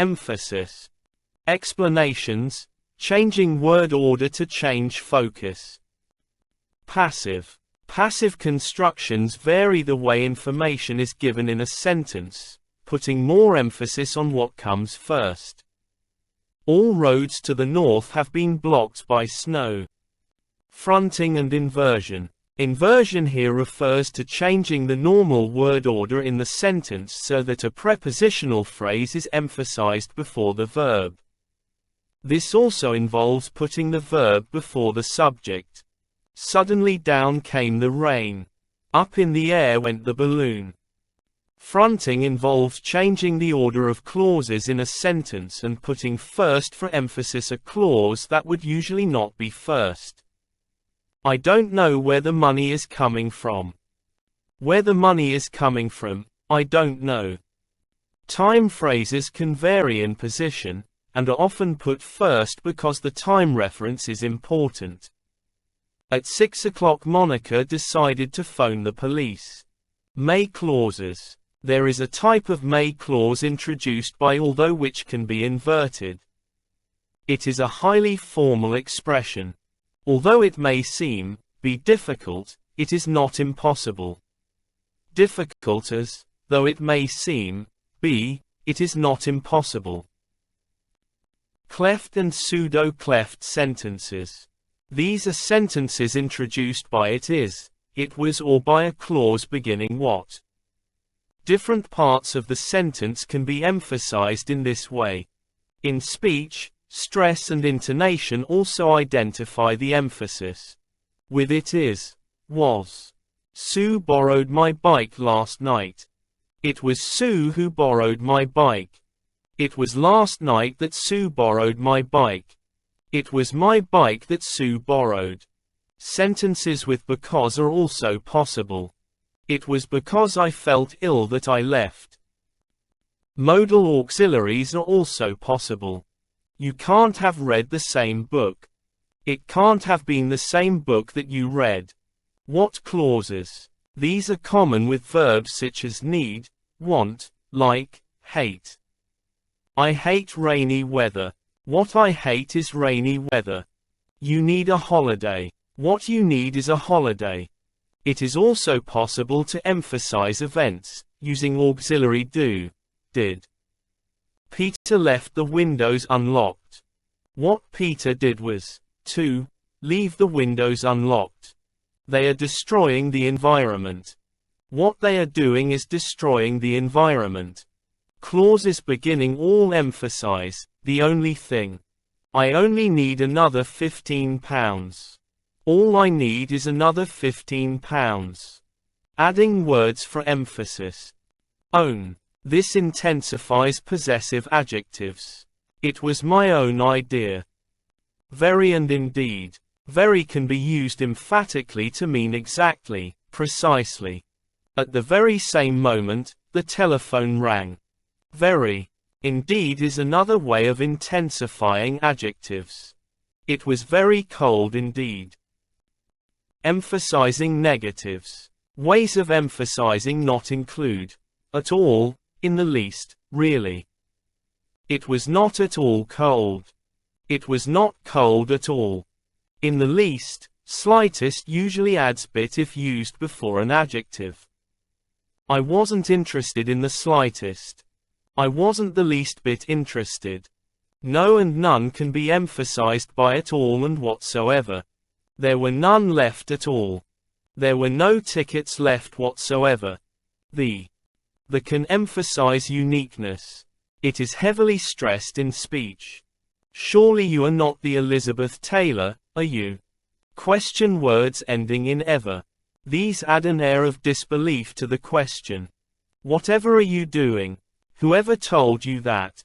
emphasis. Explanations, changing word order to change focus. Passive. Passive constructions vary the way information is given in a sentence, putting more emphasis on what comes first. All roads to the north have been blocked by snow. Fronting and inversion. Inversion here refers to changing the normal word order in the sentence so that a prepositional phrase is emphasized before the verb. This also involves putting the verb before the subject. Suddenly down came the rain. Up in the air went the balloon. Fronting involves changing the order of clauses in a sentence and putting first for emphasis a clause that would usually not be first. I don't know where the money is coming from. Where the money is coming from, I don't know. Time phrases can vary in position, and are often put first because the time reference is important. At 6 o'clock Monica decided to phone the police. May clauses. There is a type of may clause introduced by although which can be inverted. It is a highly formal expression. Although it may be difficult, it is not impossible. Difficult as, though it may it is not impossible. Cleft and pseudo-cleft sentences. These are sentences introduced by it is, it was or by a clause beginning what. Different parts of the sentence can be emphasized in this way. In speech, stress and intonation also identify the emphasis. With it is, was. Sue borrowed my bike last night. It was Sue who borrowed my bike. It was last night that Sue borrowed my bike. It was my bike that Sue borrowed. Sentences with because are also possible. It was because I felt ill that I left. Modal auxiliaries are also possible. You can't have read the same book. It can't have been the same book that you read. What clauses? These are common with verbs such as need, want, like, hate. I hate rainy weather. What I hate is rainy weather. You need a holiday. What you need is a holiday. It is also possible to emphasize events, using auxiliary do, did. Peter left the windows unlocked. What Peter did was, to, leave the windows unlocked. They are destroying the environment. What they are doing is destroying the environment. Clauses beginning all emphasize, the only thing. I only need another £15. All I need is another £15. Adding words for emphasis. Own. This intensifies possessive adjectives. It was my own idea. Very and indeed. Very can be used emphatically to mean exactly, precisely. At the very same moment, the telephone rang. Very. Indeed is another way of intensifying adjectives. It was very cold indeed. Emphasizing negatives. Ways of emphasizing not include at all, in the least, really. It was not at all cold. It was not cold at all. In the least, slightest usually adds bit if used before an adjective. I wasn't interested in the slightest. I wasn't the least bit interested. No and none can be emphasized by at all and whatsoever. There were none left at all. There were no tickets left whatsoever. The can emphasize uniqueness. It is heavily stressed in speech. Surely you are not the Elizabeth Taylor, are you? Question words ending in ever. These add an air of disbelief to the question. Whatever are you doing? Whoever told you that?